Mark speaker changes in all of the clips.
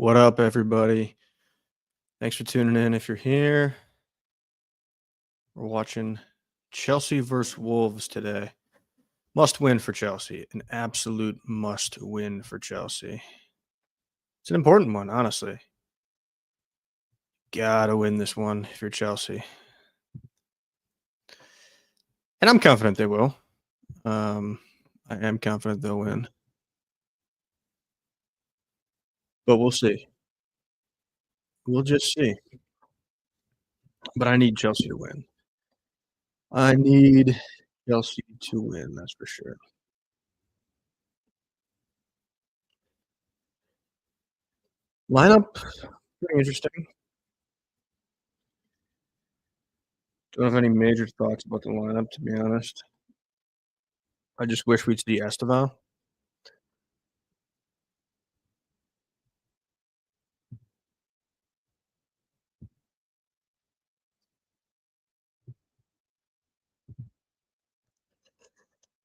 Speaker 1: What up, everybody? Thanks for tuning in. If you're here, we're watching Chelsea versus Wolves today. Must win for Chelsea. An absolute must win for Chelsea. It's an important one, honestly. Gotta win this one if you're Chelsea. And I'm confident they will. I am confident they'll win. But we'll see. We'll just see. But I need Chelsea to win. I need Chelsea to win, that's for sure. Lineup, pretty interesting. Don't have any major thoughts about the lineup, to be honest. I just wish we'd see Estevan.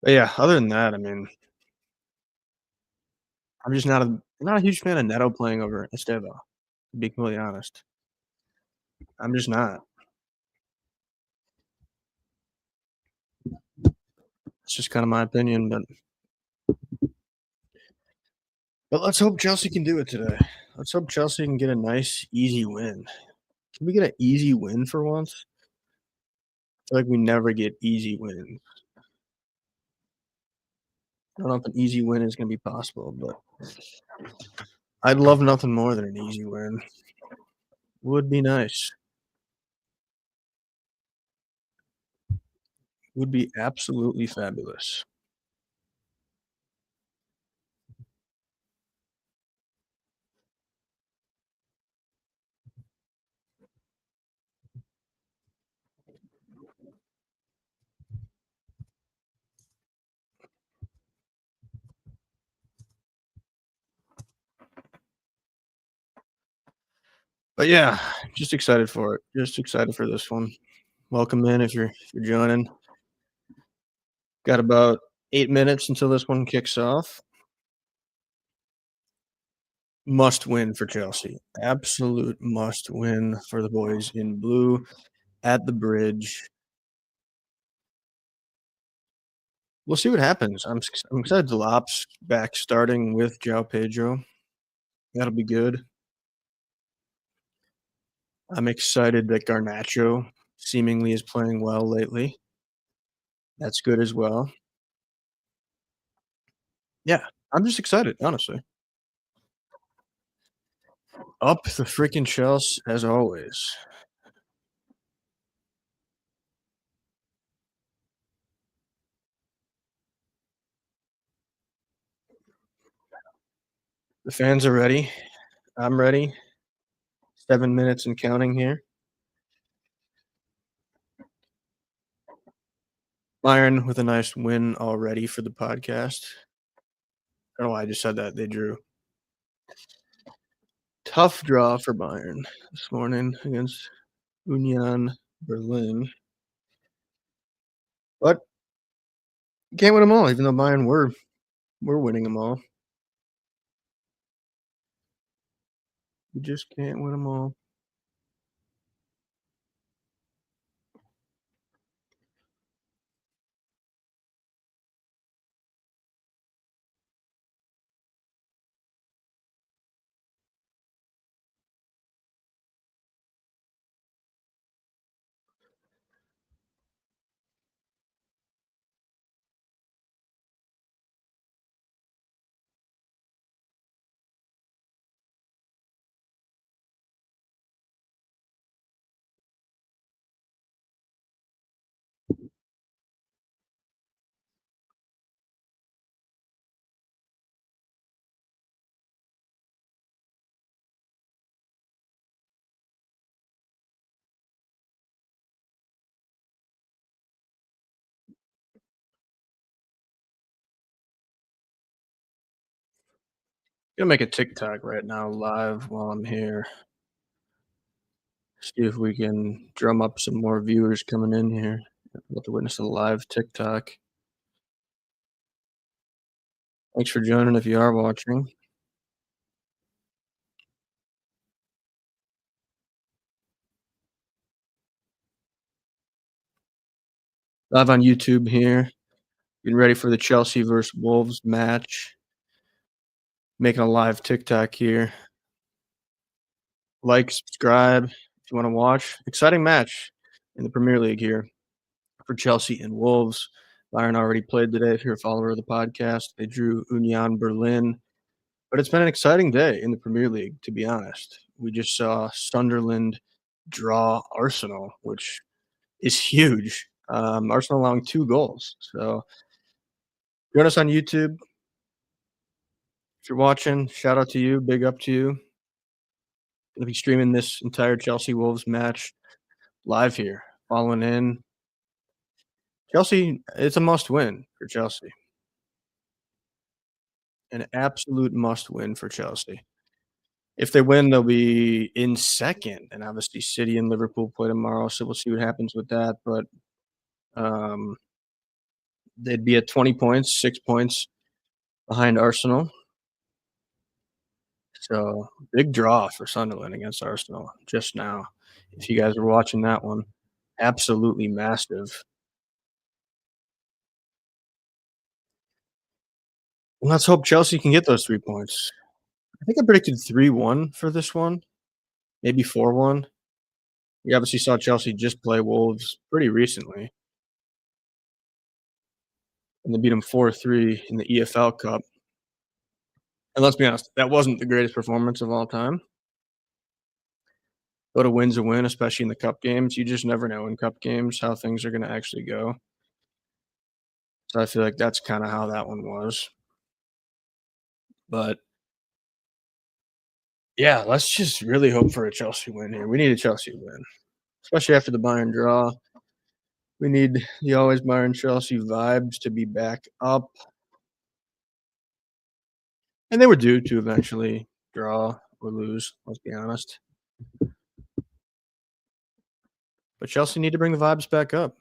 Speaker 1: But yeah, other than that, I mean, I'm just not a huge fan of Neto playing over Esteva, to be completely honest. I'm just not. It's just kind of my opinion, but let's hope Chelsea can do it today. Let's hope Chelsea can get a nice, easy win. Can we get an easy win for once? I feel like we never get easy wins. I don't know if an easy win is going to be possible, but I'd love nothing more than an easy win. Would be nice. Would be absolutely fabulous. But yeah, just excited for it. Just excited for this one. Welcome in if you're joining. Got about 8 minutes until this one kicks off. Must win for Chelsea. Absolute must win for the boys in blue at the bridge. We'll see what happens. I'm excited Delop's back starting with João Pedro. That'll be good. I'm excited that Garnacho seemingly is playing well lately. That's good as well. Yeah, I'm just excited, honestly. Up the freaking Chelsea as always. The fans are ready. I'm ready. 7 minutes and counting here. Bayern with a nice win already for the podcast. I don't know why I just said that. They drew. Tough draw for Bayern this morning against Union Berlin. But you can't win them all, even though Bayern were winning them all. You just can't win them all. Gonna make a TikTok right now live while I'm here. See if we can drum up some more viewers coming in here. About to witness a live TikTok. Thanks for joining if you are watching. Live on YouTube here, getting ready for the Chelsea versus Wolves match. Making a live TikTok here. Like, subscribe if you want to watch. Exciting match in the Premier League here for Chelsea and Wolves. Bayern already played today. If you're a follower of the podcast, they drew Union Berlin. But it's been an exciting day in the Premier League, to be honest. We just saw Sunderland draw Arsenal, which is huge. Arsenal allowing 2 goals. So join us on YouTube. If you're watching, shout out to you. Big up to you. Gonna be streaming this entire Chelsea Wolves match live here. Following in. Chelsea, it's a must win for Chelsea. An absolute must win for Chelsea. If they win, they'll be in second. And obviously City and Liverpool play tomorrow, so we'll see what happens with that. But um, they'd be at 20 points, 6 points behind Arsenal. So big draw for Sunderland against Arsenal just now. If you guys are watching that one, absolutely massive. And let's hope Chelsea can get those 3 points. I think I predicted 3-1 for this one, maybe 4-1. We obviously saw Chelsea just play Wolves pretty recently, and they beat them 4-3 in the EFL Cup. And let's be honest, that wasn't the greatest performance of all time. But a win's a win, especially in the cup games. You just never know in cup games how things are going to actually go. So I feel like that's kind of how that one was. But yeah, let's just really hope for a Chelsea win here. We need a Chelsea win, especially after the Bayern draw. We need the always Bayern Chelsea vibes to be back up. And they were due to eventually draw or lose, let's be honest. But Chelsea need to bring the vibes back up.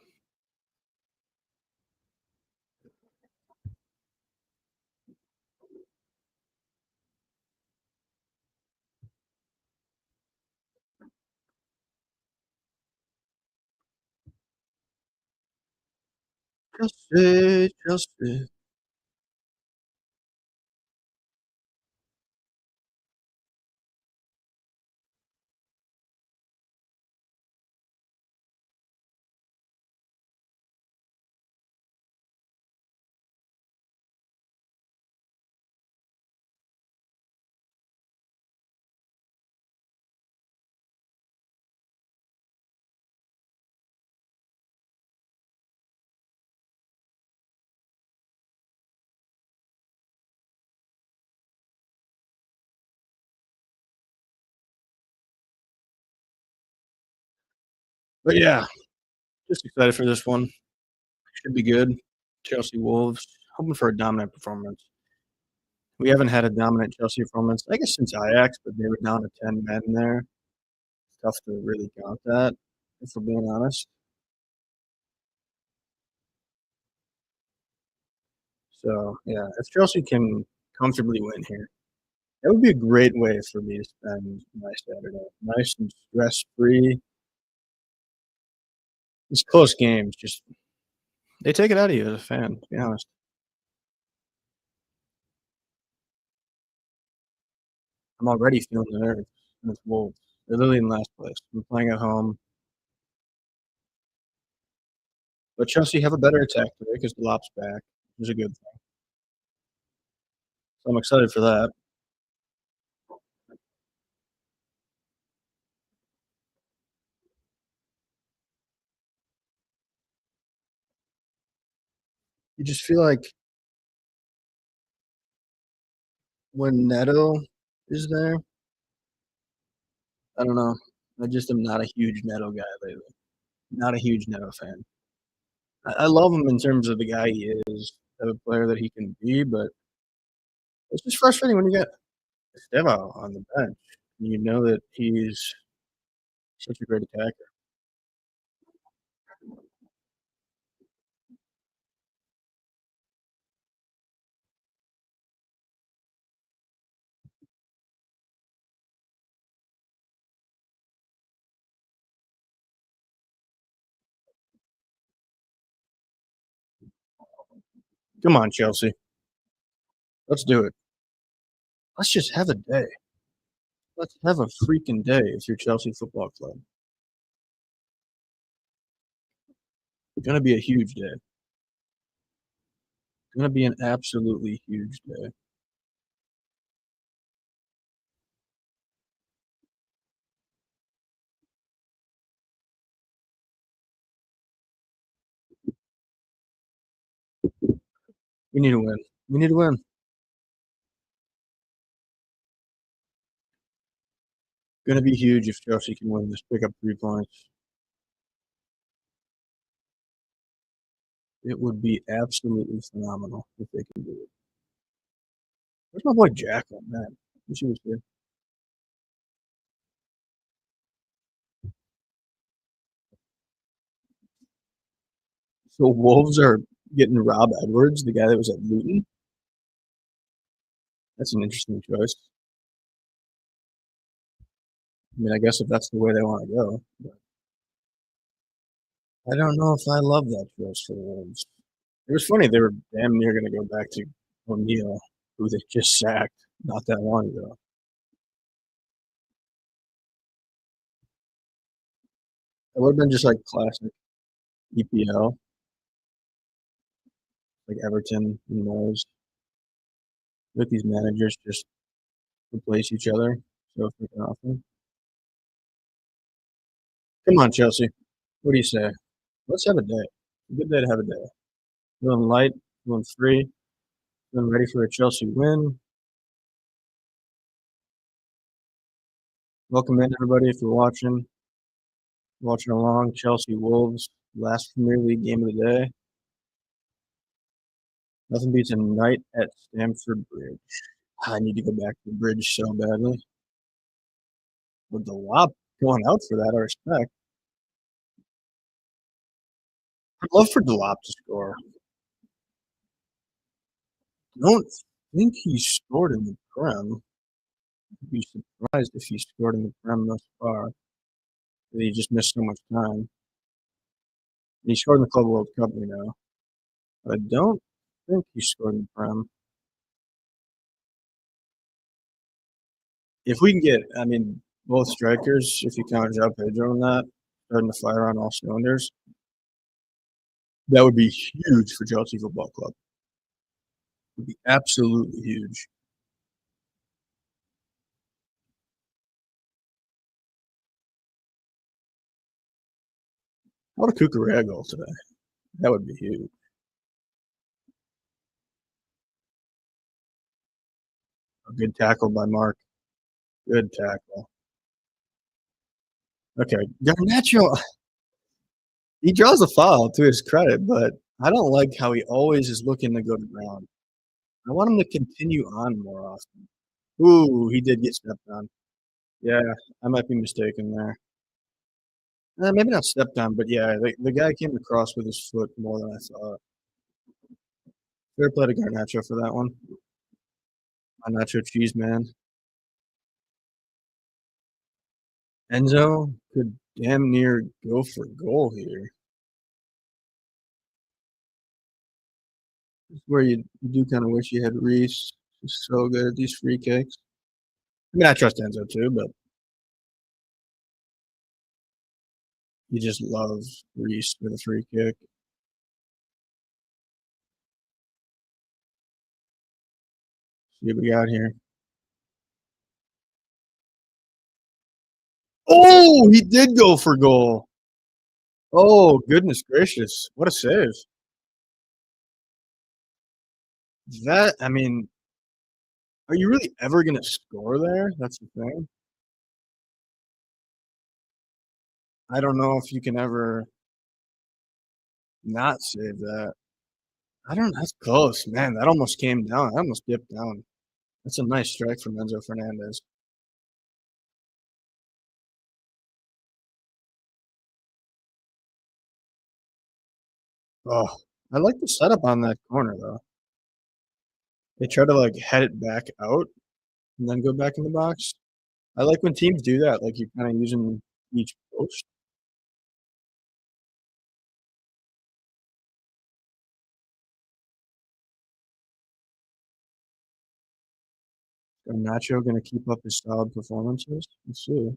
Speaker 1: Chelsea, Chelsea. But yeah, just excited for this one. Should be good. Chelsea Wolves. Hoping for a dominant performance. We haven't had a dominant Chelsea performance, I guess, since Ajax, but they were down to 10 men there. It's tough to really count that, if we're being honest. So, yeah, if Chelsea can comfortably win here, that would be a great way for me to spend my Saturday. Nice and stress free. These close games just they take it out of you as a fan, to be honest. I'm already feeling the nerves against Wolves. They're literally in last place. We're playing at home. But Chelsea have a better attack today because the Lop's back, which is a good thing. So I'm excited for that. You just feel like when Neto is there, I don't know. I just am not a huge Neto guy lately. Not a huge Neto fan. I love him in terms of the guy he is, of a player that he can be, but it's just frustrating when you get Estevao on the bench. And you know that he's such a great attacker. Come on, Chelsea. Let's do it. Let's just have a day. Let's have a freaking day if you're Chelsea Football Club. It's gonna be a huge day. It's gonna be an absolutely huge day. We need to win. We need to win. Gonna be huge if Chelsea can win this. Pick up 3 points. It would be absolutely phenomenal if they can do it. Where's my boy Jacqueline, man? Wish he was here. So Wolves are getting Rob Edwards, the guy that was at Luton. That's an interesting choice. I mean, I guess if that's the way they want to go, but I don't know if I love that choice for the Wolves. It was funny; they were damn near going to go back to O'Neal, who they just sacked not that long ago. It would have been just like classic EPL, like Everton and Moyes. Let these managers just replace each other so freaking often. Come on, Chelsea. What do you say? Let's have a day. A good day to have a day. Feeling light, feeling free, feeling ready for a Chelsea win. Welcome in, everybody, if you're watching along. Chelsea Wolves, last Premier League game of the day. Nothing beats a night at Stamford Bridge. I need to go back to the bridge so badly. With the lop going out for that, I respect. I'd love for Delop to score. I don't think he scored in the Prem. I'd be surprised if he scored in the Prem thus far. He just missed so much time. He scored in the Club World Cup, but I don't think he scored in the Prem. If we can get, I mean, both strikers, if you count João Pedro in that, starting to fire on all cylinders, that would be huge for Chelsea Football Club. It would be absolutely huge. What a Cucurella goal today. That would be huge. A good tackle by Mark. Good tackle. Okay, Garnacho, he draws a foul to his credit, but I don't like how he always is looking to go to ground. I want him to continue on more often. Ooh, he did get stepped on. Yeah, I might be mistaken there. Maybe not stepped on, but yeah, the guy came across with his foot more than I thought. Fair play to Garnacho for that one. My nacho cheese man. Enzo could damn near go for goal here. This is where you do kind of wish you had Reese. He's so good at these free kicks. I mean, I trust Enzo too, but you just love Reese with a free kick. See what we got here. Oh, he did go for goal. Oh, goodness gracious. What a save. That, I mean, are you really ever going to score there? That's the thing. I don't know if you can ever not save that. I don't. That's close, man. That almost came down. That almost dipped down. That's a nice strike from Enzo Fernandez. Oh, I like the setup on that corner though. They try to like head it back out and then go back in the box. I like when teams do that. Like you're kind of using each post. Nacho gonna keep up his solid performances? Let's see.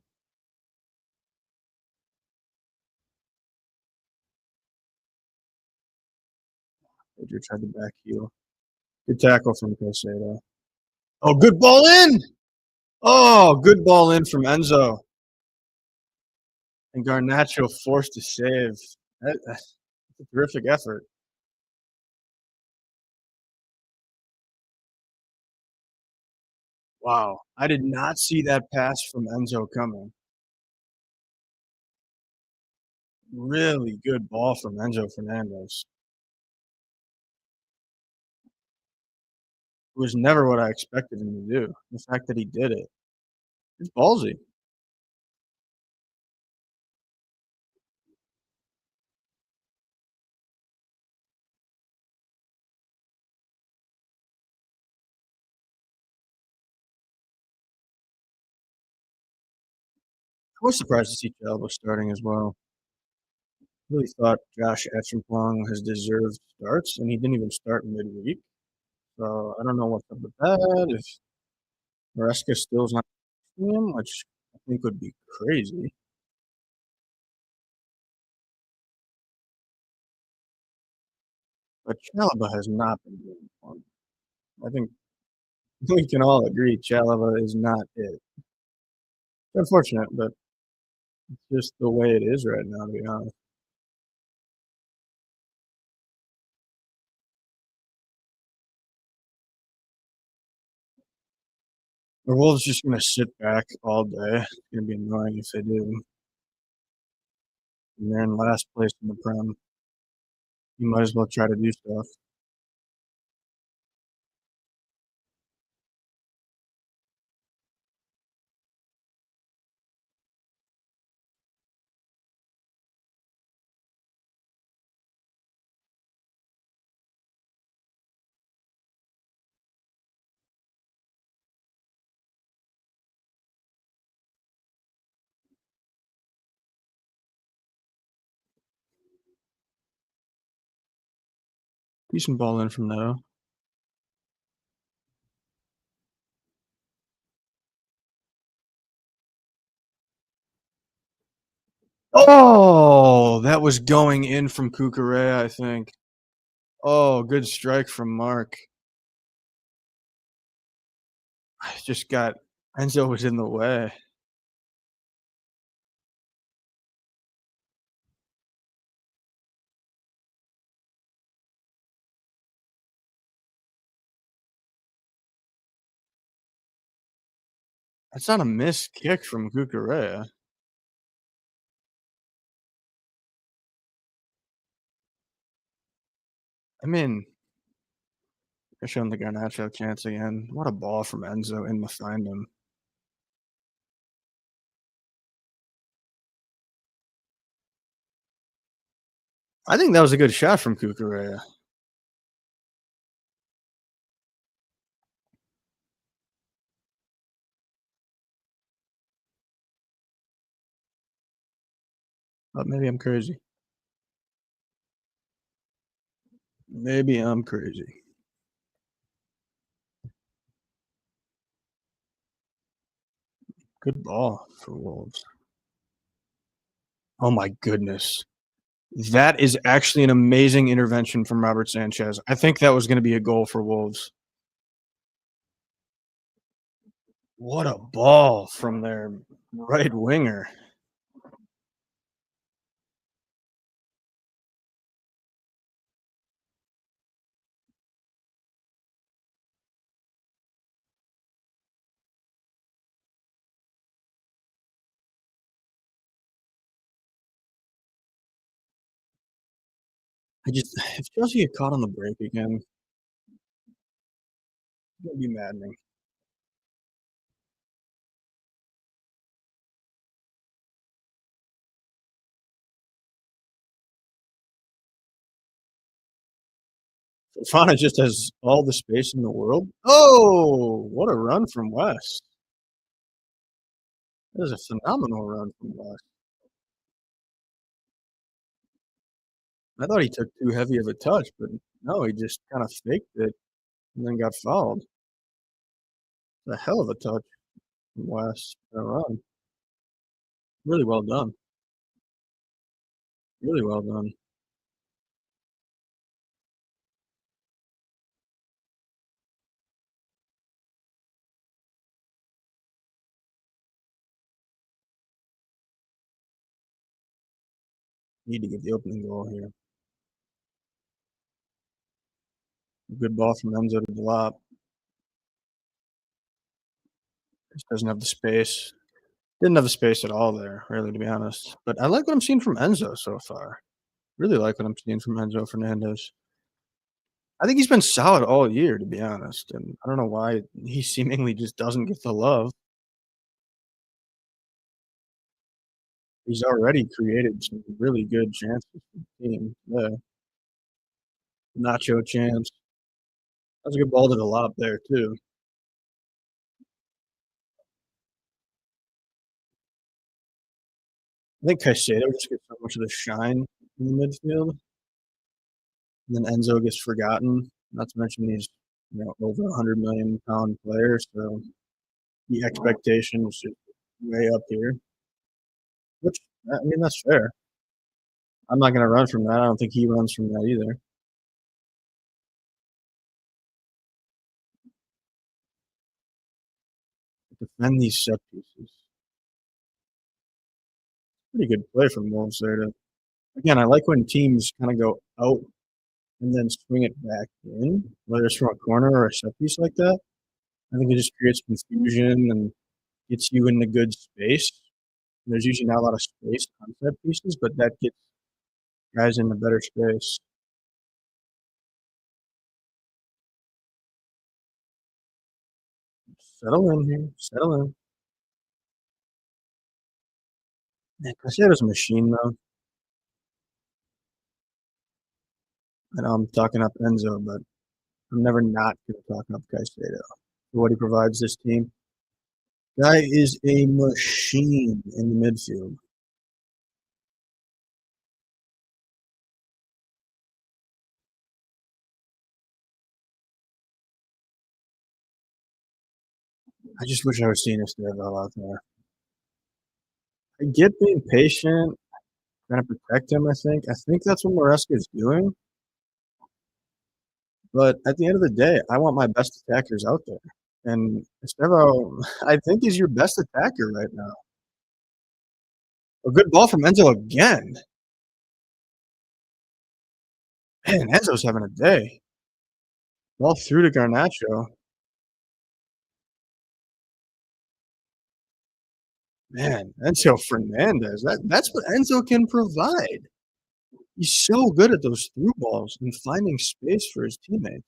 Speaker 1: Pedro tried to back heel. Good tackle from Caicedo. Oh, good ball in! Oh, good ball in from Enzo. And Garnacho forced to save. That's a terrific effort. Wow. I did not see that pass from Enzo coming. Really good ball from Enzo Fernandez. It was never what I expected him to do. The fact that he did it. It's ballsy. I was surprised to see Chalobah starting as well. Really thought Josh Etchempong has deserved starts, and he didn't even start midweek. So I don't know what's up with that. If Maresca still's not him, which I think would be crazy. But Chalobah has not been doing fun. I think we can all agree Chalobah is not it. It's unfortunate, but it's just the way it is right now, to be honest. The Wolves just gonna sit back all day. It's gonna be annoying if they do. And they're in last place in the Prem. You might as well try to do stuff. Decent ball in from Neto. Oh, that was going in from Cucurella, I think. Oh, good strike from Mark. I just got Enzo was in the way. That's not a missed kick from Cucurella. I mean, they're showing the Garnacho chance again. What a ball from Enzo in behind him. I think that was a good shot from Cucurella. But maybe I'm crazy. Maybe I'm crazy. Good ball for Wolves. Oh my goodness. That is actually an amazing intervention from Robert Sanchez. I think that was going to be a goal for Wolves. What a ball from their right winger. I just if Chelsea get caught on the break again, it's gonna be maddening. Fofana just has all the space in the world. Oh, what a run from West. That is a phenomenal run from West. I thought he took too heavy of a touch, but no, he just kind of faked it and then got fouled. A hell of a touch from West. A run. Really well done. Really well done. Need to get the opening goal here. Good ball from Enzo to Delop. Just doesn't have the space. Didn't have the space at all there, really, to be honest. But I like what I'm seeing from Enzo so far. Really like what I'm seeing from Enzo Fernandez. I think he's been solid all year, to be honest, and I don't know why he seemingly just doesn't get the love. He's already created some really good chances for the team. Yeah, nacho chance. That's a good ball to the lob there too. I think Caicedo just gets so much of the shine in the midfield, and then Enzo gets forgotten. Not to mention he's over 100 million pound player, so the expectation is just way up here. Which I mean that's fair. I'm not gonna run from that. I don't think he runs from that either. Defend these set pieces. Pretty good play from Wolves there. To again, I like when teams kind of go out and then swing it back in, whether it's from a corner or a set piece like that. I think it just creates confusion and gets you into good space. There's usually not a lot of space on set pieces, but that gets guys into better space. Settle in here. Settle in. Yeah, Caicedo's a machine, though. I know I'm talking up Enzo, but I'm never not going to talk up Caicedo for what he provides this team. Guy is a machine in the midfield. I just wish I was seeing Estevao out there. I get being patient, trying to protect him. I think that's what Maresca is doing. But at the end of the day, I want my best attackers out there. And Estevao, I think, is your best attacker right now. A good ball from Enzo again. Man, Enzo's having a day. Ball through to Garnacho. Man, Enzo Fernandez. That's what Enzo can provide. He's so good at those through balls and finding space for his teammates.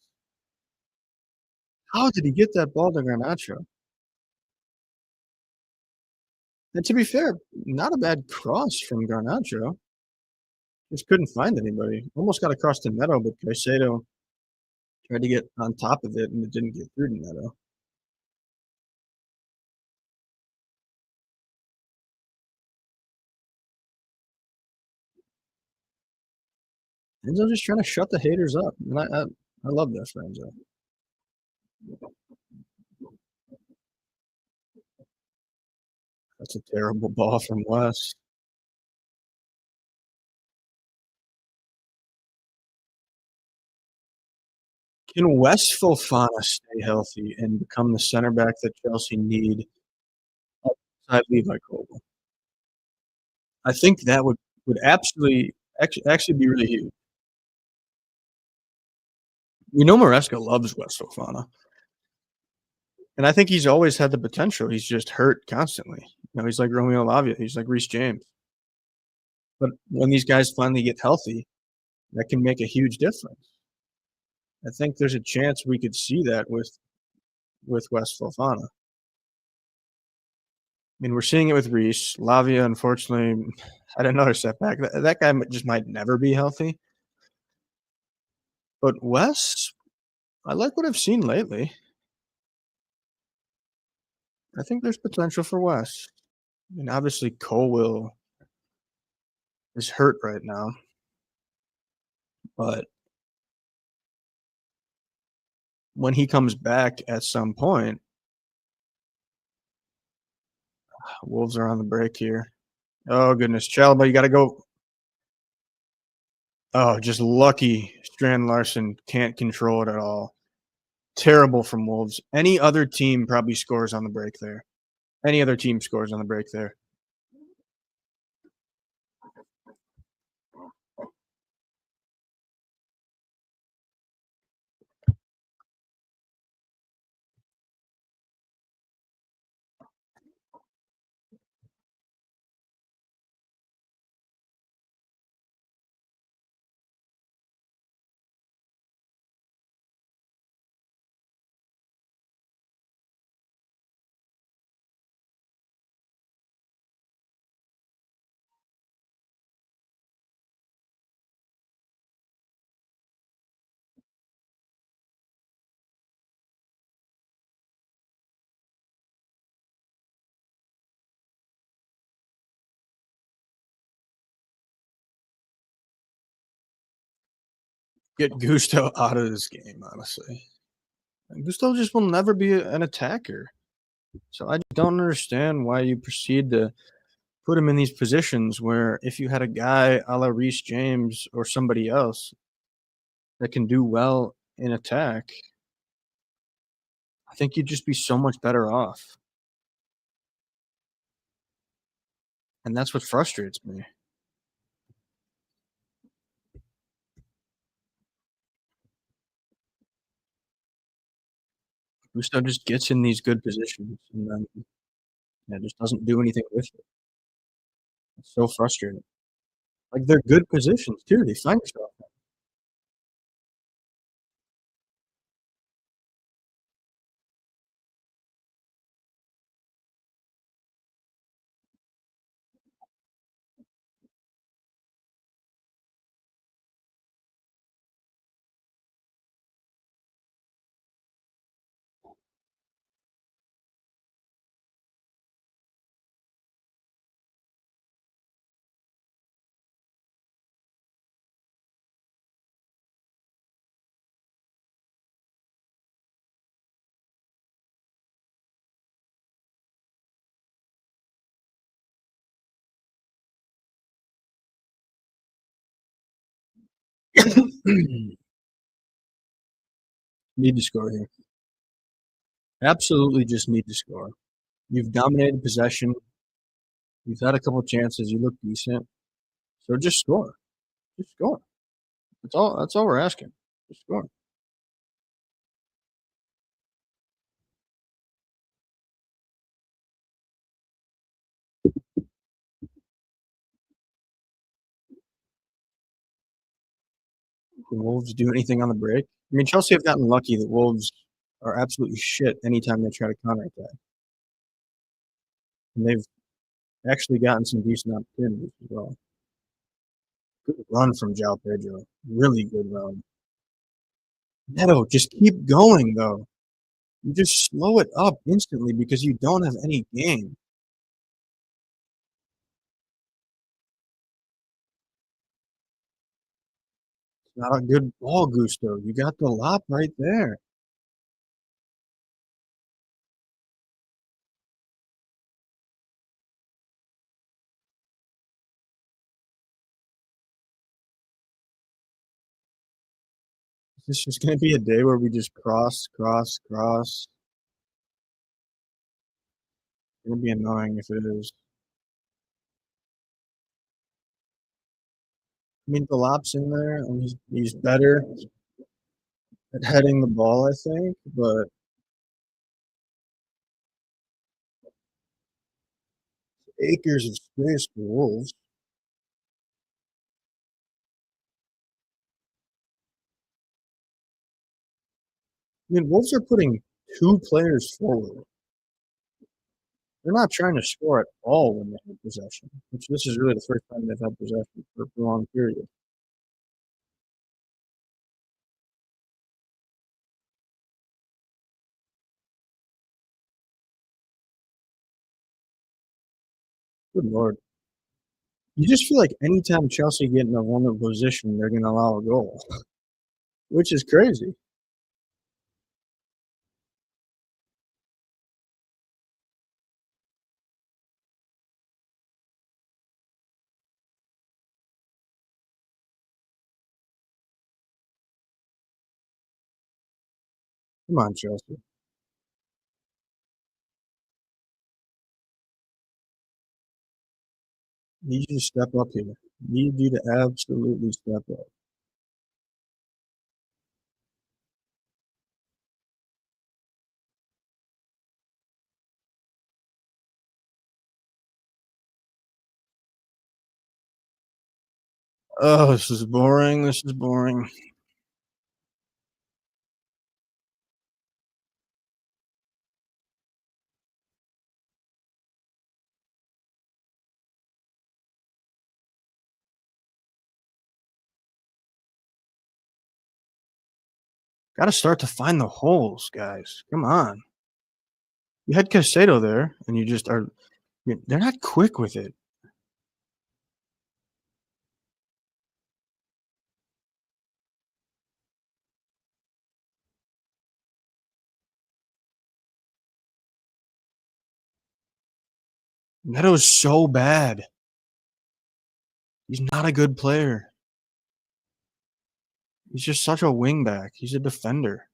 Speaker 1: How did he get that ball to Garnacho? And to be fair, not a bad cross from Garnacho. Just couldn't find anybody. Almost got across to Neto, but Caicedo tried to get on top of it, and it didn't get through to Neto. Enzo just trying to shut the haters up, and I love that for Enzo. That's a terrible ball from West. Can West Fofana stay healthy and become the center back that Chelsea need alongside Levi Colwill? I think that would absolutely actually be really huge. We know Maresca loves West Fofana, and I think he's always had the potential. He's just hurt constantly. He's like Romeo Lavia. He's like Reece James. But when these guys finally get healthy, that can make a huge difference. I think there's a chance we could see that with West Fofana. I mean, we're seeing it with Reece. Lavia, unfortunately, had another setback. That guy just might never be healthy. But Wes, I like what I've seen lately. I think there's potential for Wes. I mean, obviously, Colwill is hurt right now, but when he comes back at some point, Wolves are on the break here. Oh, goodness. Chalaba, you gotta go. Oh, just lucky Strand Larson can't control it at all. Terrible from Wolves. Any other team probably scores on the break there. Any other team scores on the break there. Get Gusto out of this game, honestly. Gusto just will never be an attacker. So I don't understand why you proceed to put him in these positions where if you had a guy a la Reece James or somebody else that can do well in attack, I think you'd just be so much better off. And that's what frustrates me. Gusto just gets in these good positions and then just doesn't do anything with it. It's so frustrating. Like they're good positions too. They find yourself. Need to score here. Absolutely just need to score. You've dominated possession. You've had a couple chances. You look decent. So just score. Just score. That's all we're asking. Just score. Can Wolves do anything on the break? I mean, Chelsea have gotten lucky that Wolves are absolutely shit anytime they try to counterattack. And they've actually gotten some decent opportunities as well. Good run from João Pedro. Really good run. Neto, just keep going though. You just slow it up instantly because you don't have any game. It's not a good ball, Gusto. You got the lop right there. This is just gonna be a day where we just cross, cross, cross. It's gonna be annoying if it is. I mean, the lop's in there, and he's better at heading the ball, I think, but acres of space for Wolves. I mean, Wolves are putting two players forward. They're not trying to score at all when they have possession, which this is really the first time they've had possession for a long period. Good lord. You just feel like anytime Chelsea get in a vulnerable position, they're going to allow a goal, which is crazy. Come on, Chelsea. Need you to step up here. Need you to absolutely step up. Oh, this is boring. This is boring. Got to start to find the holes, guys. Come on. You had Casado there, and you just are. They're not quick with it. Neto's so bad. He's not a good player. He's just such a wingback. He's a defender.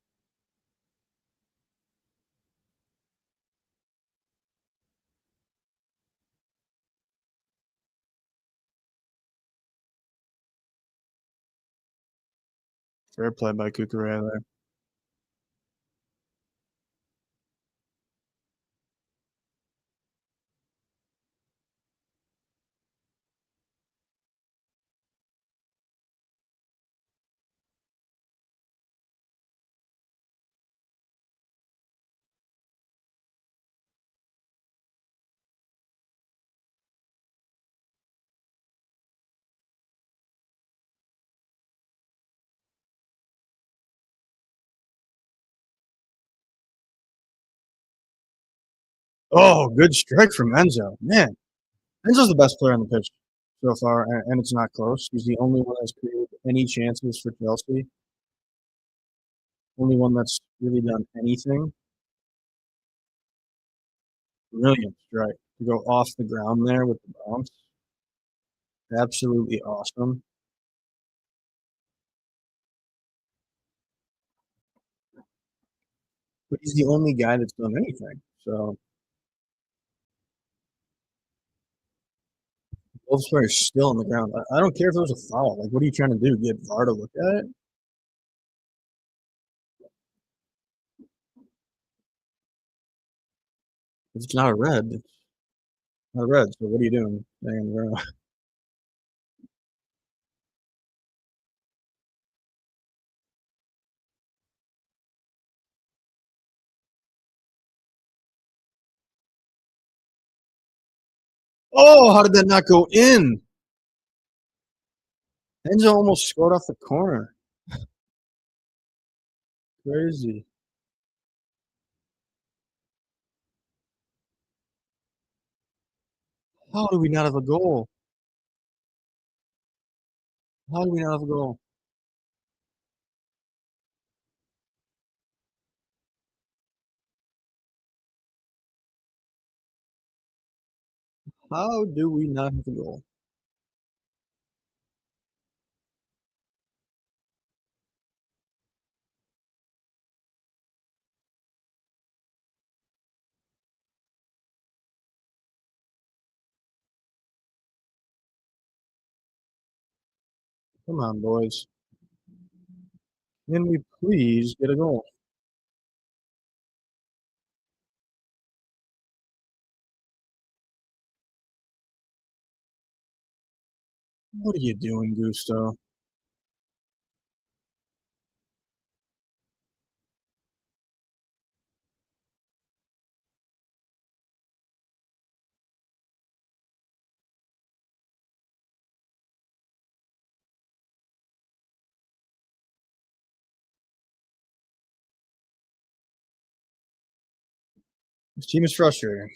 Speaker 1: Fair play by Cucurella there. Oh, good strike from Enzo. Man, Enzo's the best player on the pitch so far, and it's not close. He's the only one that's created any chances for Chelsea. Only one that's really done anything. Brilliant strike to go off the ground there with the bounce. Absolutely awesome. But he's the only guy that's done anything. So both players still on the ground. I don't care if it was a foul. Like, what are you trying to do? Get VAR to look at it? If it's not a red, it's not a red. So what are you doing? Staying on the ground. Oh, how did that not go in? Enzo almost scored off the corner. Crazy. How do we not have a goal? How do we not have a goal? How do we not have a goal? Come on, boys. Can we please get a goal? What are you doing, Gusto? This team is frustrating.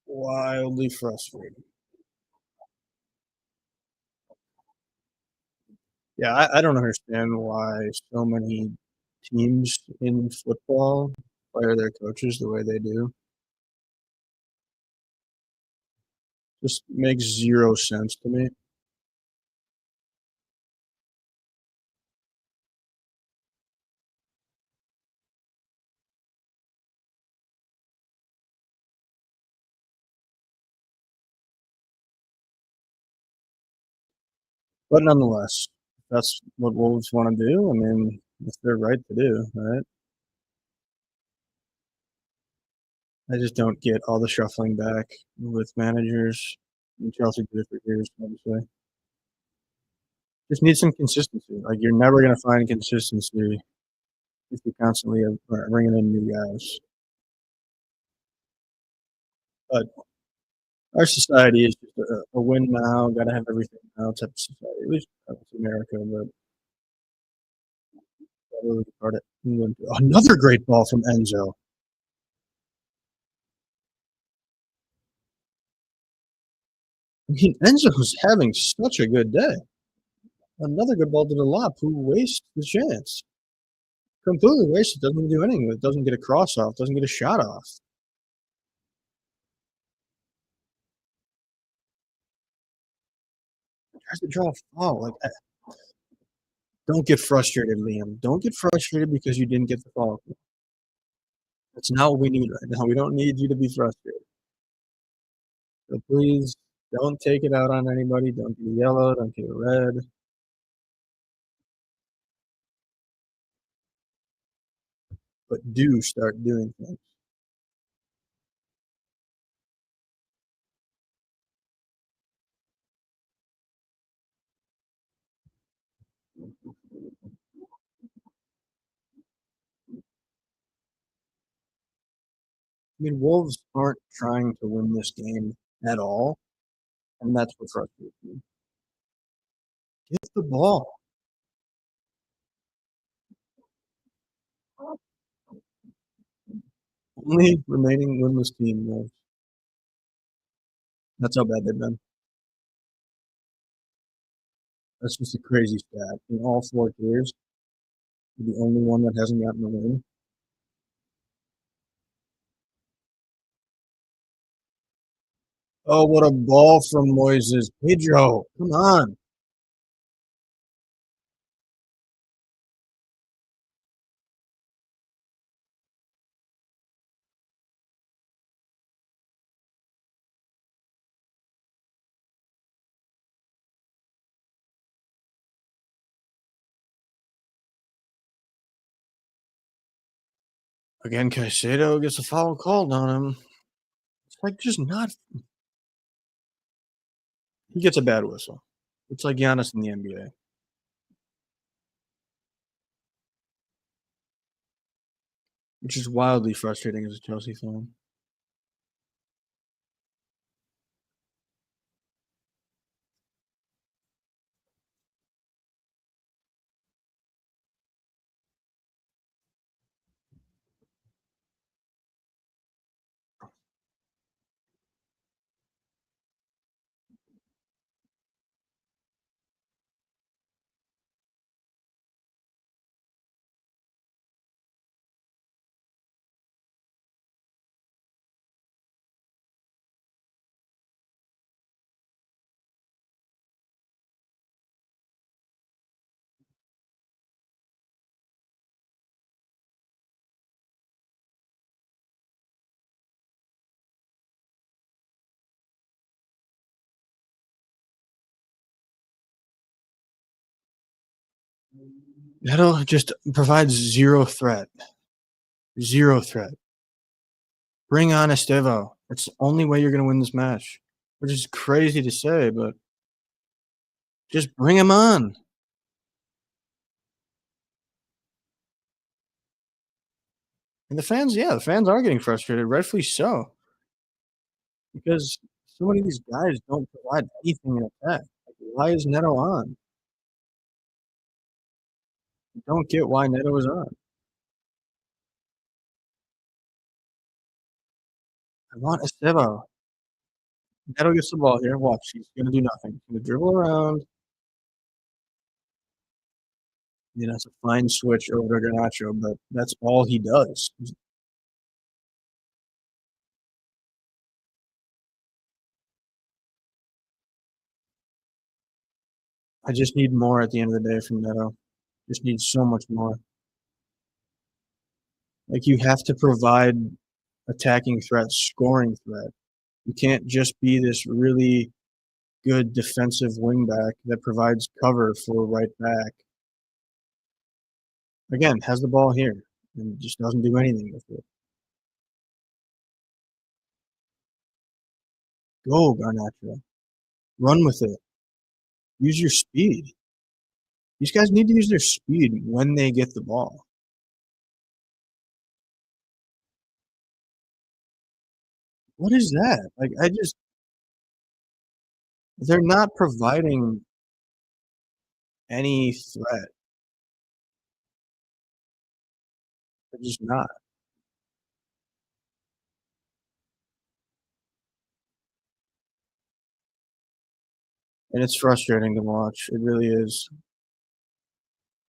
Speaker 1: Wildly frustrating. Yeah, I don't understand why so many teams in football fire their coaches the way they do. Just makes 0 sense to me. But nonetheless, that's what Wolves wanna do. I mean, it's their right to do, right? I just don't get all the shuffling back with managers, and Chelsea did it for years, obviously. Just need some consistency. Like, you're never gonna find consistency if you constantly are bringing in new guys. But our society is just a win now, gotta have everything now type of society. At least that's America, but that really part it. Another great ball from Enzo. I mean, Enzo's having such a good day. Another good ball to the lap. Who wastes the chance? Completely wasted. Doesn't do anything with it. Doesn't get a cross off. Doesn't get a shot off. Tries to draw a foul. Like, don't get frustrated, Liam. Don't get frustrated because you didn't get the foul. That's not what we need right now. We don't need you to be frustrated. So please don't take it out on anybody. Don't get yellow. Don't get red. But do start doing things. I mean, Wolves aren't trying to win this game at all, and that's what frustrates me. Get the ball. Only remaining winless team. That's how bad they've been. That's just a crazy stat. In all 4 years, you're the only one that hasn't gotten a win. Oh, what a ball from Moises. Pedro, come on. Again, Caicedo gets a foul called on him. It's like just not. He gets a bad whistle. It's like Giannis in the NBA. Which is wildly frustrating as a Chelsea fan. Neto just provides zero threat. Zero threat. Bring on Estevo. It's the only way you're going to win this match. Which is crazy to say, but just bring him on. And the fans are getting frustrated, rightfully so, because so many of these guys don't provide anything in attack. Like, why is Neto on? I don't get why Neto is on. I want Estevo. Neto gets the ball here. Watch. He's going to do nothing. He's going to dribble around. It's a fine switch over to Garnacho, but that's all he does. I just need more at the end of the day from Neto. Just need so much more. Like, you have to provide attacking threat, scoring threat. You can't just be this really good defensive wingback that provides cover for right back. Again, has the ball here and just doesn't do anything with it. Go, Garnacho. Run with it. Use your speed. These guys need to use their speed when they get the ball. What is that? Like, they're not providing any threat. They're just not. And it's frustrating to watch. It really is.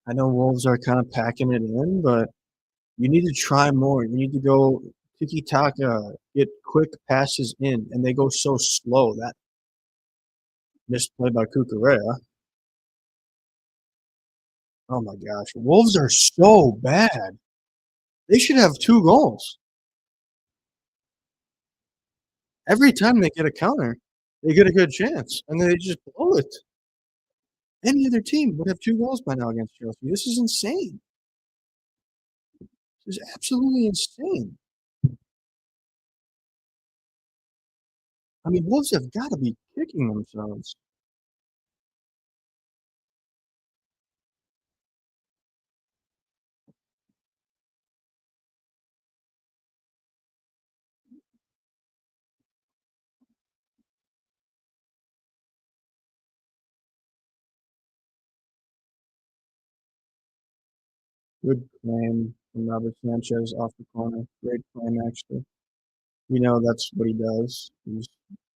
Speaker 1: I know Wolves are kind of packing it in, but you need to try more. You need to go tiki taka, get quick passes in, and they go so slow. That misplay by Cucurella. Oh my gosh. Wolves are so bad. They should have 2 goals. Every time they get a counter, they get a good chance, and then they just blow it. Any other team would have 2 goals by now against Chelsea. This is insane. This is absolutely insane. I mean, Wolves have got to be kicking themselves. Good claim from Robert Sanchez off the corner. Great claim, actually. We know that's what he does. He's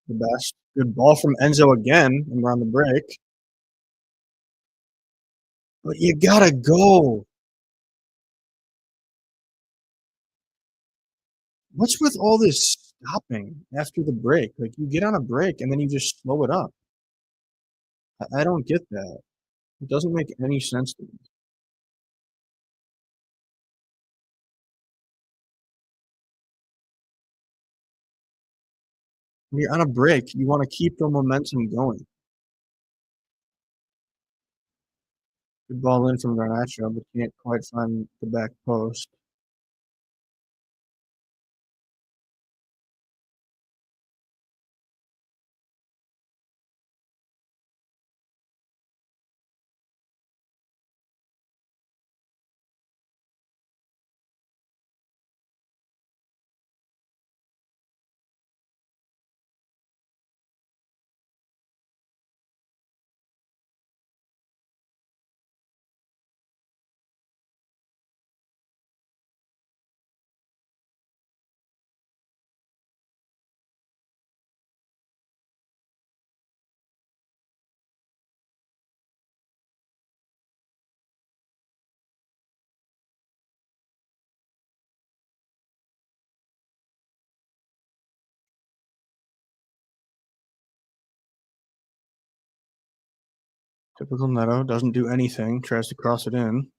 Speaker 1: the best. Good ball from Enzo again, and we're on the break. But you gotta go. What's with all this stopping after the break? Like, you get on a break and then you just slow it up. I don't get that. It doesn't make any sense to me. When you're on a break, you want to keep the momentum going. Good ball in from Garnacho, but can't quite find the back post. Typical Neto, doesn't do anything, tries to cross it in.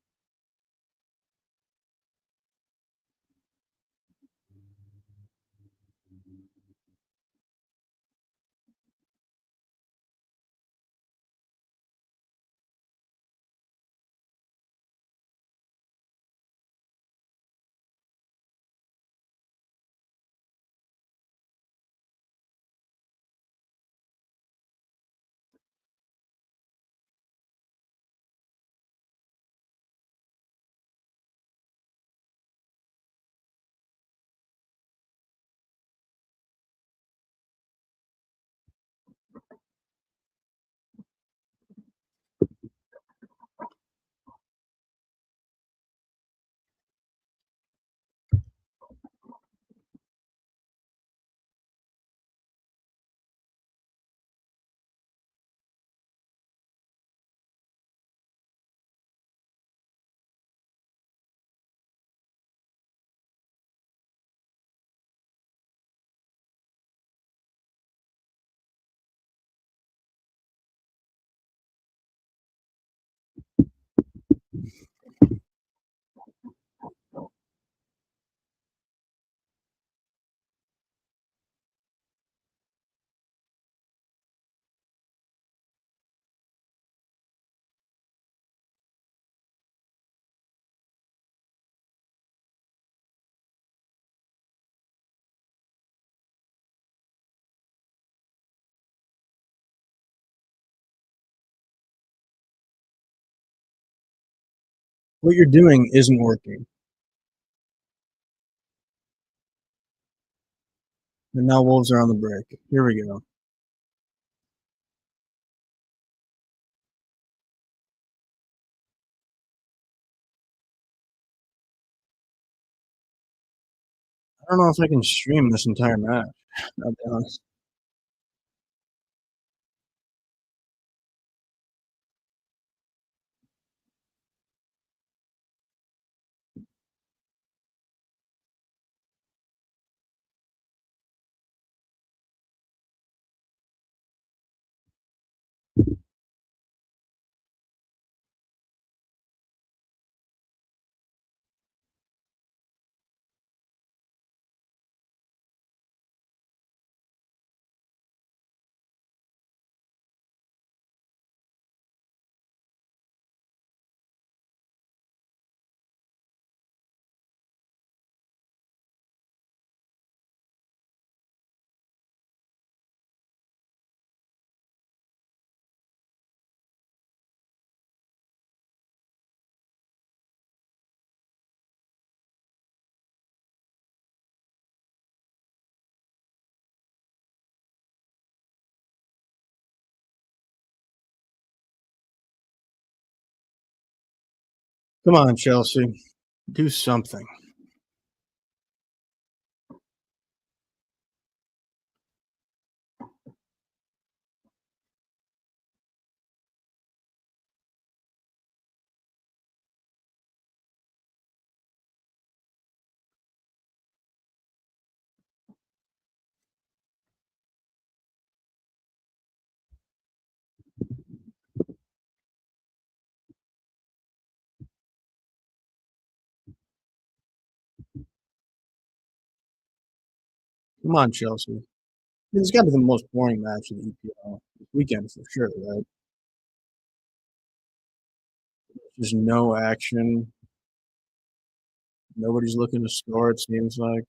Speaker 1: What you're doing isn't working. And now Wolves are on the break. Here we go. I don't know if I can stream this entire match, I'll be honest. Come on, Chelsea. Do something. Come on, Chelsea. It's got to be the most boring match of the EPL this weekend for sure, right? Just no action. Nobody's looking to score, it seems like.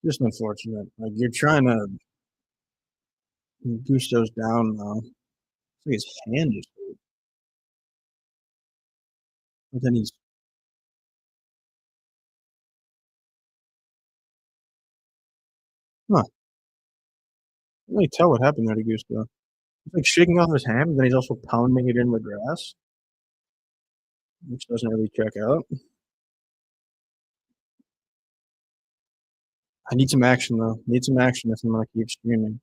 Speaker 1: Just unfortunate. Like, you're trying to Gusto's down now. I think his hand is hurt. But then he's huh. I can't really tell what happened there to Gusto. He's like shaking off his hand, and then he's also pounding it in the grass, which doesn't really check out. I need some action though. Need some action if I'm gonna keep streaming.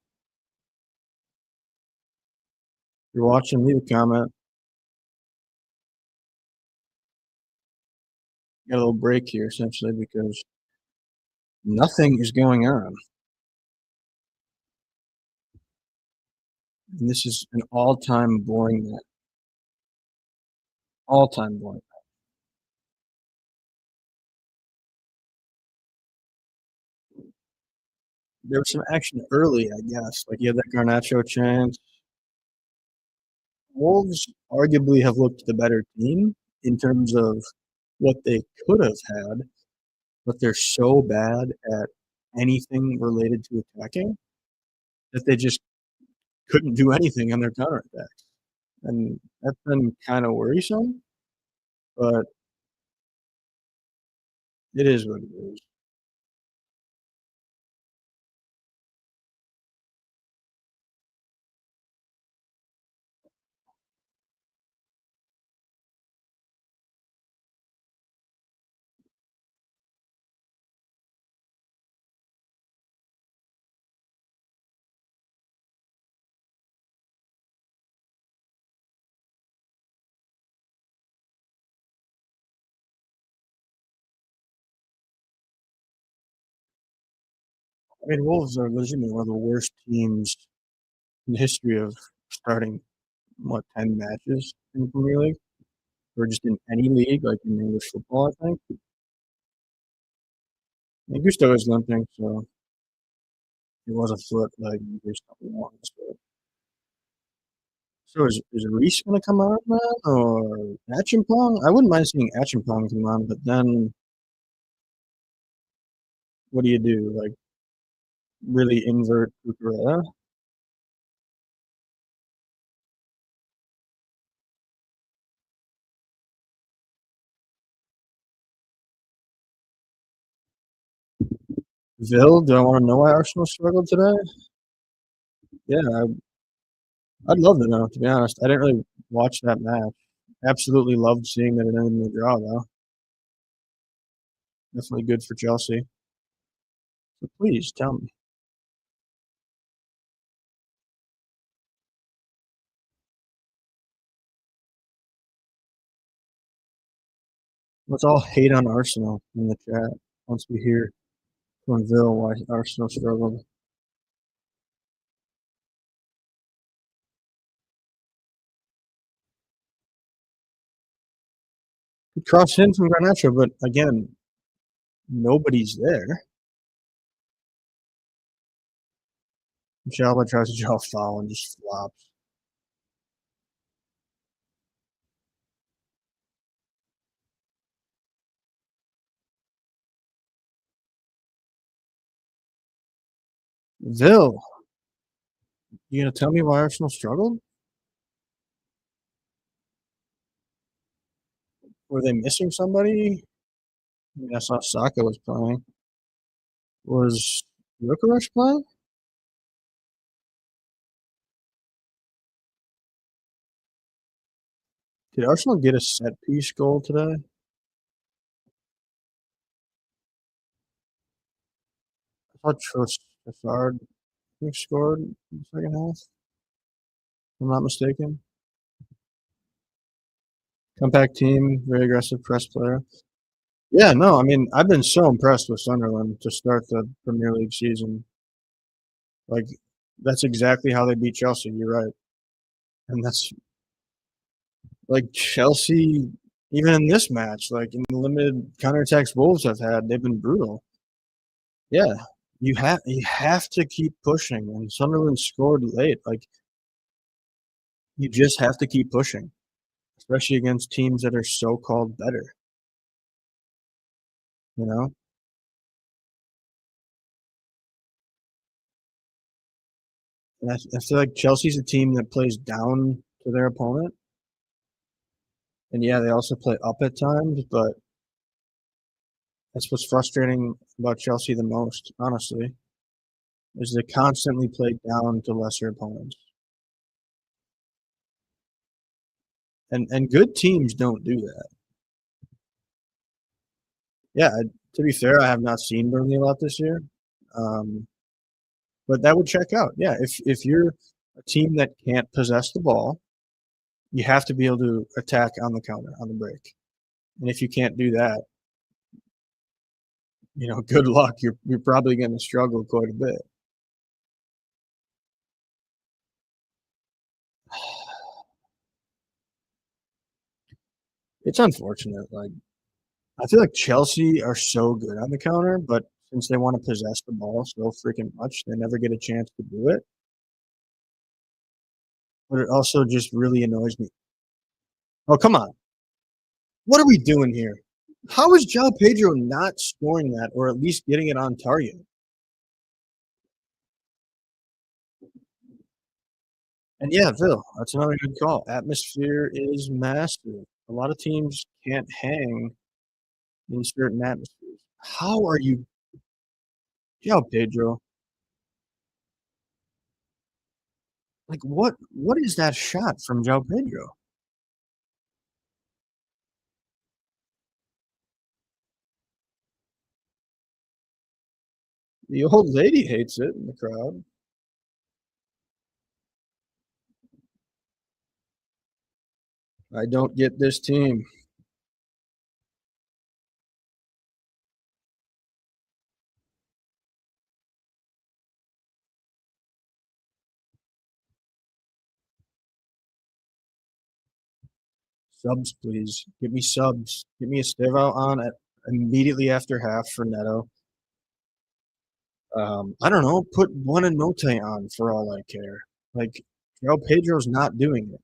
Speaker 1: If you're watching, leave a comment. Got a little break here essentially because nothing is going on. And this is an all-time boring match. All-time boring. There was some action early, I guess. Like you had that Garnacho chance. Wolves arguably have looked the better team in terms of what they could have had, but they're so bad at anything related to attacking that they just couldn't do anything on their counterattacks. And that's been kind of worrisome, but it is what it is. I mean, Wolves are legitimately one of the worst teams in the history of starting, what, 10 matches in the Premier League? Or just in any league, like in English football, I think. And Gusto is limping, so it was a foot like Gusto wants. So is Reese going to come on, man, or Achimpong? I wouldn't mind seeing Achimpong come on, but then what do you do? Like really invert Cucurella? Ville, do I want to know why Arsenal struggled today? Yeah, I'd love to know, to be honest. I didn't really watch that match. Absolutely loved seeing that it ended in a draw, though. Definitely good for Chelsea. So please tell me. Let's all hate on Arsenal in the chat once we hear from Ville why Arsenal struggled. Good cross in from Garnacho, but again, nobody's there. Chalaba tries to draw a foul and just flops. Ville, you gonna tell me why Arsenal struggled? Were they missing somebody? I mean, I saw Saka was playing. Was Gyökeres playing? Did Arsenal get a set piece goal today? I thought Trossard scored in the second half. If I'm not mistaken. Compact team, very aggressive press player. Yeah, no, I mean, I've been so impressed with Sunderland to start the Premier League season. Like, that's exactly how they beat Chelsea. You're right. And that's like Chelsea, even in this match, like in the limited counterattacks Wolves have had, they've been brutal. Yeah, you have to keep pushing. And Sunderland scored late. Like you just have to keep pushing, especially against teams that are so called better. You know, and I feel like Chelsea's a team that plays down to their opponent, and yeah, they also play up at times. But that's what's frustrating about Chelsea the most, honestly, is they constantly play down to lesser opponents. And good teams don't do that. Yeah, to be fair, I have not seen Burnley a lot this year, um, but that would check out. Yeah, if you're a team that can't possess the ball, you have to be able to attack on the counter on the break. And if you can't do that, good luck. You're probably going to struggle quite a bit. It's unfortunate. Like I feel like Chelsea are so good on the counter, but since they want to possess the ball so freaking much, they never get a chance to do it. But it also just really annoys me. Oh, come on. What are we doing here? How is João Pedro not scoring that or at least getting it on target? And yeah, Phil, that's another good call. Atmosphere is massive. A lot of teams can't hang in certain atmospheres. How are you, João Pedro? Like what is that shot from João Pedro? The old lady hates it in the crowd. I don't get this team. Subs, please. Give me subs. Give me a Estevao on at immediately after half for Neto. I don't know. Put one and Note on for all I care. Like João Pedro's not doing it.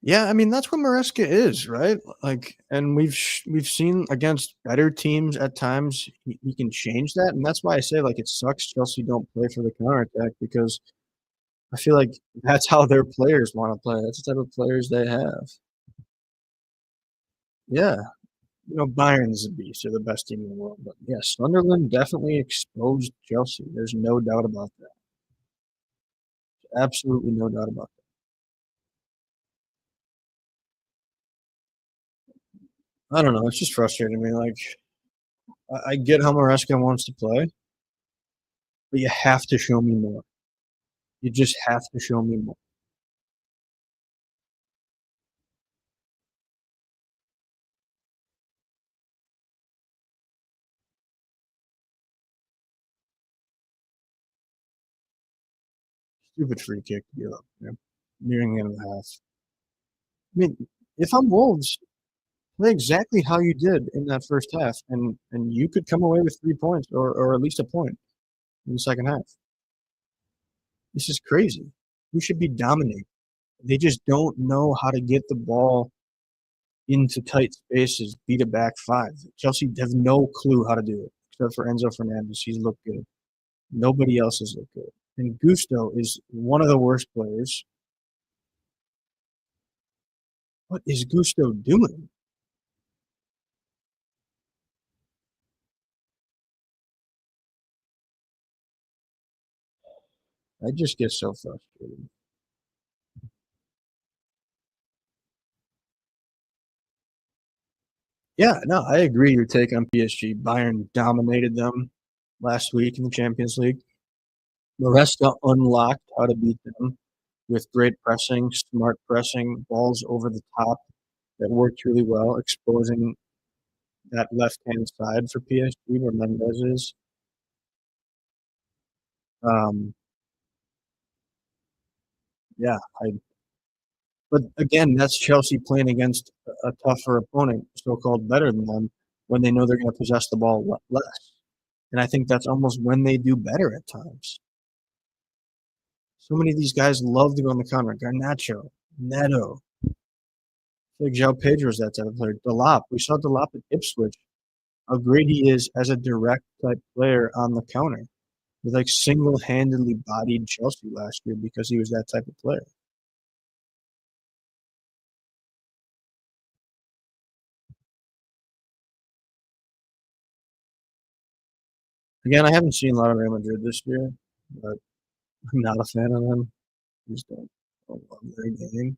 Speaker 1: Yeah, I mean, that's what Maresca is, right? Like, and we've seen against better teams at times, he can change that, and that's why I say, like, it sucks Chelsea don't play for the counterattack because I feel like that's how their players wanna play. That's the type of players they have. Yeah. Bayern is a beast. They're the best team in the world, but, yeah, Sunderland definitely exposed Chelsea. There's no doubt about that. Absolutely no doubt about that. I don't know, it's just frustrating me, like, I get how Maresca wants to play, but you have to show me more. You just have to show me more. Stupid free kick to give up, nearing the end of the half. I mean, if I'm Wolves, play exactly how you did in that first half, and you could come away with 3 points or at least a point in the second half. This is crazy. We should be dominating. They just don't know how to get the ball into tight spaces, beat a back five. Chelsea have no clue how to do it, except for Enzo Fernandez. He's looked good. Nobody else has looked good. And Gusto is one of the worst players. What is Gusto doing? I just get so frustrated. Yeah, no, I agree your take on PSG. Bayern dominated them last week in the Champions League. Maresca unlocked how to beat them with great pressing, smart pressing, balls over the top that worked really well, exposing that left-hand side for PSG where Mendes is. Um, yeah, but again, that's Chelsea playing against a tougher opponent, so-called better than them, when they know they're going to possess the ball less. And I think that's almost when they do better at times. So many of these guys love to go on the counter. Garnacho, Neto, like João Pedro's that type of player. Delap, we saw Delap at Ipswich. How great he is as a direct type player on the counter. He like single-handedly bodied Chelsea last year because he was that type of player. Again, I haven't seen a lot of Real Madrid this year, but I'm not a fan of them. I just don't love their game.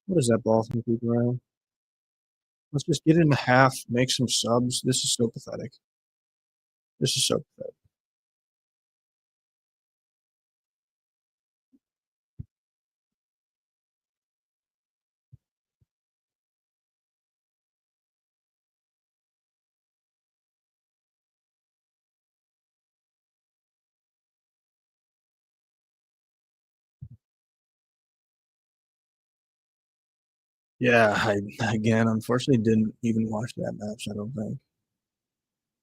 Speaker 1: What is that ball from Cooper around? Let's just get in the half, make some subs. This is so pathetic. This is so pathetic. Yeah, I again unfortunately didn't even watch that match, I don't think.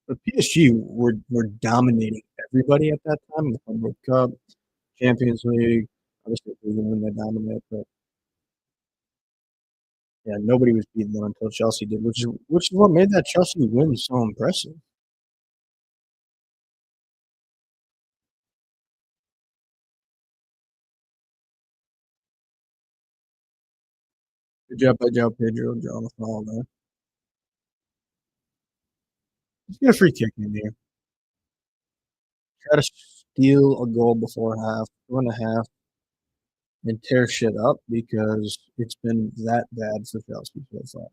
Speaker 1: But PSG were dominating everybody at that time in the World Cup, Champions League. Obviously, when they dominate, but yeah, nobody was beating them until Chelsea did, which is what made that Chelsea win so impressive. Good job by João Pedro, drawing the foul there. Let's get a free kick in here. Try to steal a goal before half, 2.5, and tear shit up because it's been that bad for Chelsea so far.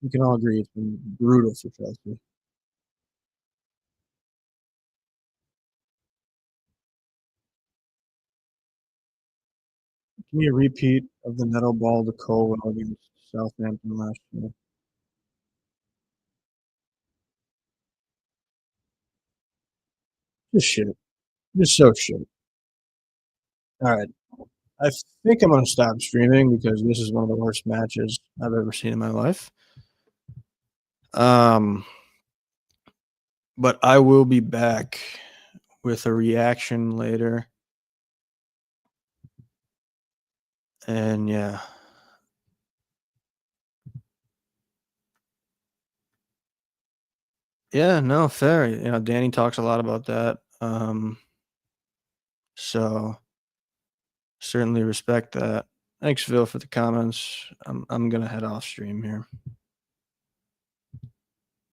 Speaker 1: We can all agree it's been brutal for Chelsea. Give me a repeat of the Neto ball to Colwell against Southampton last year. Just shit. Just so shit. All right. I think I'm going to stop streaming because this is one of the worst matches I've ever seen in my life. Um, but I will be back with a reaction later. And yeah. Yeah, no, fair. Danny talks a lot about that. So certainly respect that. Thanks, Phil, for the comments. I'm gonna head off stream here.